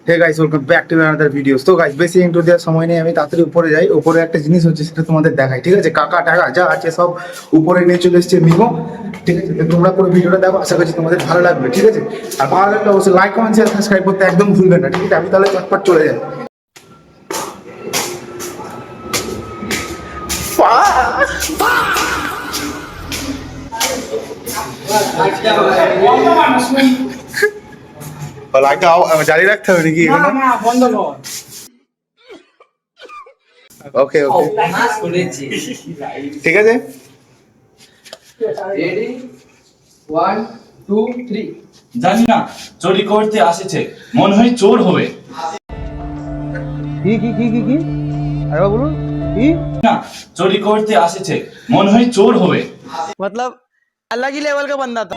Hey guys, welcome back to another videos. তো guys, বেশি intro দেওয়ার সময় নেই, আমি তাড়াতাড়ি উপরে যাই। উপরে একটা জিনিস হচ্ছে, সেটা তোমাদের দেখাই, ঠিক আছে? কাকা টাকা যা আছে সব উপরে নিয়ে চলে এসছে মিমো, ঠিক আছে? তো তোমরা পুরো ভিডিওটা দেখো, আশা করছি তোমাদের ভালো লাগবে, ঠিক আছে? আর ভালো লাগলে অবশ্যই লাইক, কমেন্ট, শেয়ার, সাবস্ক্রাইব করতে একদম ভুলবেন না, ঠিক আছে? আমি তাহলে চটপট চলে যাই। লাইটটা জারি রাখতে হবে নাকি? বন্ধ কর। ওকে ওকে, ঠিক আছে। রেডি 1 2 3। জানি না চুরি করতে আসছে, মনে হয় চোর হবে। কি আরে বলুন, কি না চুরি করতে আসছে, মনে হয় চোর হবে। मतलब अलग ही लेवल का बंदा था।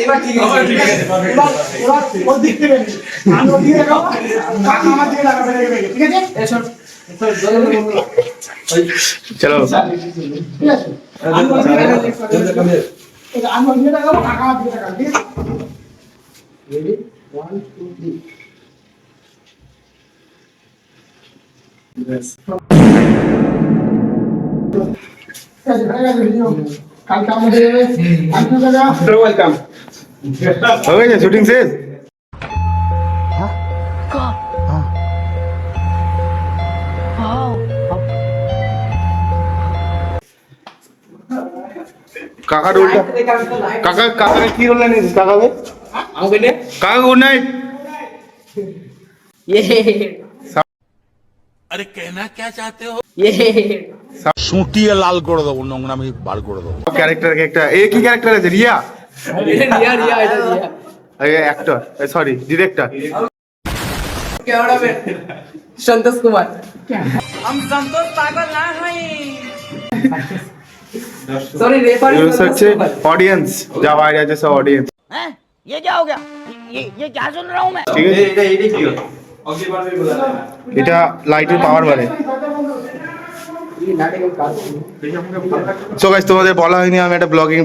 এবার ঠিক আছে, ঠিক আছে। এবার ওর দিক থেকে আমি ওর দিকে লাগাবো, কাকা আমার দিকে লাগাবে, ঠিক আছে? এসো চলো। ঠিক আছে, আমি ওর দিকে লাগাবো, আমি ওর দিকে লাগাবো, কাকা আমার দিকে লাগাবে, ঠিক আছে? রেডি 1 2 3। কালকে আমাদের ওয়েলকাম। হয়ে গেছে শুটিং শেষ? কাকা রোলটা, কাকা কাকা কি রোল নিয়েছিস? কাকাকে আমাকে নে কাকা গুড নাইট। ये अरे कहना क्या चाहते हो? ये সুটিয়ে লাল করে দেবো, নোংরামি বার করে দেবো। ক্যারেক্টার একটা এ কি ক্যারেক্টার আছে? রিয়া रिया रिया এটা रिया actor, sorry director. Cameraman Santosh Kumar. हम संतोष पागल ना हैं। सॉरी रेफर হচ্ছে অডিয়েন্স, যা বাইরে আছে সব অডিয়েন্স, हैं ये क्या हो गया? ये क्या सुन रहा हूँ मैं? ঠিক আছে? এটা লাইটের পাওয়ার বাড়ে। সো গাইস, তোমাদের বলা হয়নি, আমি একটা ব্লগিং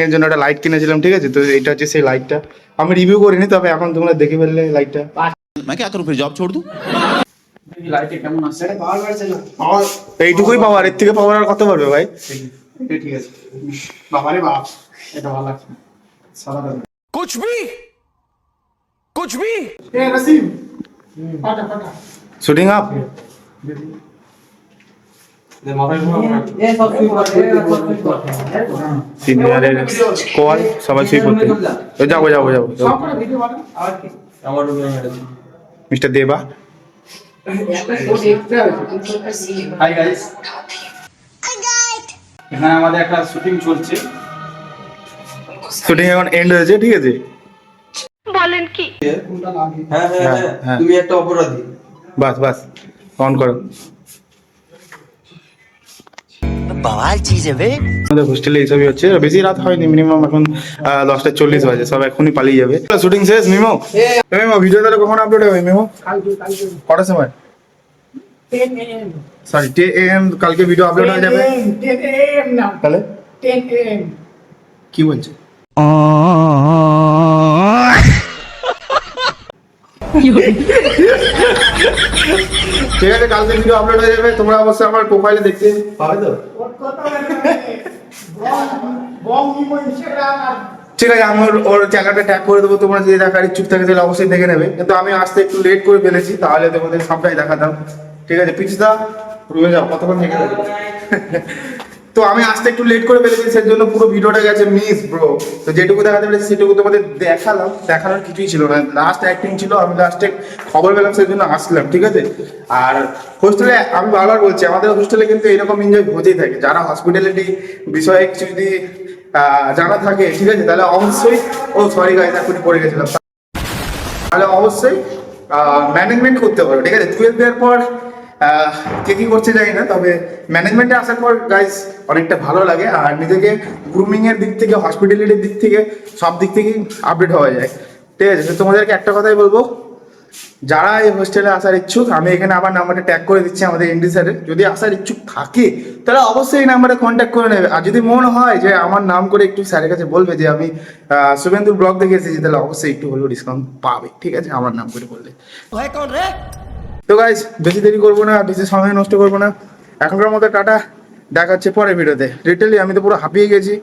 এর জন্য একটা লাইট কিনেছিলাম, ঠিক আছে? তো এটা হচ্ছে সেই লাইটটা, আমি রিভিউ করিনি, তবে এখন তোমরা দেখে ফেললে লাইটটা। मैं क्या करूं फिर, जॉब छोड़ दूं? লাইটে কেমন আসছে? এটা পাওয়ার বাড়ছে না। এইটুকুই পাওয়ার, এর থেকে পাওয়ার আর কত পারবে ভাই? ঠিক আছে। বাবারে বাপ, এটা ভালো লাগছে। সাদা দাও। कुछ भी এ রসিম, পাটা পাটা। Shooting up. এ সব সুই করতে। সিনিয়রের কোয়াল সবাই শুই করতে। তো যাবো সব করে ভিডিও বানাও। আর কি? মিস্টার দেবা। একটা শট এক্সট্রা আছে। Hi guys. এখানে আমাদের একটা শুটিং চলছে। শুটিং এখন এন্ড হয়েছে, ঠিক আছে? কোনটা লাগে? হ্যাঁ, তুমি একটা অপরাধী। বাস অন করো। बवाल चीज है बे। আমাদের হোস্টেলে এইসবই হচ্ছে, বেশি রাত হয়নি, মিনিমাম এখন 10:40 বাজে, সব এখনই পালিয়ে যাবে। শুটিং শেষ মিমো? মিমো ভিডিও তাহলে কখন আপলোড হবে মিমো? কালকে কটার সময়? 10 AM। সরি 10 AM কালকে ভিডিও আপলোড হয়ে যাবে। 10 AM না, তাহলে 10 AM। কি বলছে? ঠিক আছে, কালকে ভিডিও আপলোড হয়ে যাবে, তোমরা অবশ্যই আমার প্রোফাইলে দেখতে পাবে তো। ওর কথা বলে বম নিমো ইনস্টাগ্রাম আর ঠিক আছে, আমি ওর চ্যানেলটা ট্যাগ করে দেবো, তোমরা যদি দেখার ইচ্ছুক থাকে তাহলে অবশ্যই দেখে নেবে। কিন্তু আমি আসতে একটু লেট করে ফেলেছি, তাহলে তোমাদের সবটাই দেখাতাম, ঠিক আছে? পিছদা রুমে যাও, কতক্ষণ থেকে তো আমি আসতে একটু লেট করে ফেলেছি, সেই জন্য পুরো ভিডিওটা গেছে মিস ব্রো। তো যেটুকু দেখাতে পেরেছি সেটুকু তোমাদের দেখালাম, দেখানোর কিছুই ছিল না। লাস্ট অ্যাক্টিং ছিল, আমি লাস্টে খবর পেলাম, সেই জন্য আসলাম, ঠিক আছে? আর হোস্টেলে আমি বারবার বলছি, আমাদের হোস্টেলে কিন্তু এরকম এনজয় হতেই থাকে। যারা হসপিটালিটি বিষয়ে কিছু যদি জানা থাকে, ঠিক আছে, তাহলে অবশ্যই সরি গাইস, এখনই পড়ে গেছিলাম, তাহলে অবশ্যই ম্যানেজমেন্ট করতে পারো, ঠিক আছে? 12 দেওয়ার পর কে কি করছে জানি না, তবে ম্যানেজমেন্টে আসার পর গাইস অনেকটা ভালো লাগে। আর নিজেকে গ্রুমিং এর দিক থেকে, হসপিটালিটির দিক থেকে, সব দিক থেকেই আপডেট হওয়া যায়, ঠিক আছে? তো তোমাদেরকে একটা কথাই বলবো, যারা এই হোস্টেলে আসার ইচ্ছুক আমি এখানে আবার নাম্বারটা ট্যাগ করে দিচ্ছি আমাদের এমডি স্যারের, যদি আসার ইচ্ছুক থাকে তাহলে অবশ্যই এই নাম্বারে কন্ট্যাক্ট করে নেবে। আর যদি মনে হয় যে আমার নাম করে একটু স্যারের কাছে বলবে যে আমি শুভেন্দুর ব্লগ দেখে এসেছি, তাহলে অবশ্যই একটু হলেও ডিসকাউন্ট পাবে, ঠিক আছে, আমার নাম করে বললে। তো গাইজ বেশি দেরি করবো না, বেশি সময় নষ্ট করবো না, এখনকার মতো টাটা, দেখাচ্ছে পরে ভিডিওতে। লিটারালি আমি তো পুরো হাঁপিয়ে গেছি,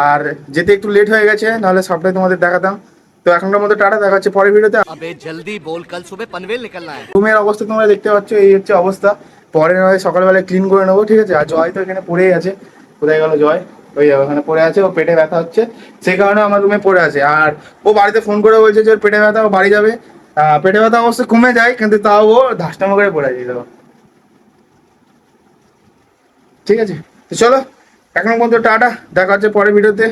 আর যেতে একটু লেট হয়ে গেছে, নাহলে সবটাই তোমাদের দেখাতাম। তো এখনকার মতো টাটা, দেখাচ্ছে পরে ভিডিওতে। अबे जल्दी बोल, कल सुबह पनवेल निकलना है। রুমের অবস্থা তোমরা দেখতে পাচ্ছ, এই হচ্ছে অবস্থা। পরে নয় সকালবেলায় ক্লিন করে নেবো, ঠিক আছে। আর জয় তো এখানে পড়েই আছে, কোথায় গেল জয়? ওই ওখানে পড়ে আছে, ও পেটে ব্যথা হচ্ছে, সেই কারণে আমার রুমে পড়ে আছে। আর ও বাড়িতে ফোন করে বলছে যে ওর পেটে ব্যথা, ও বাড়ি যাবে। পেটে ব্যথা অবশ্য কমে যায়, কিন্তু তাও ও ধাস্তামো করে পড়ে আছে। ঠিক আছে, তো চলো এখনো পর্যন্ত টাটা, দেখা হচ্ছে পরের ভিডিওতে।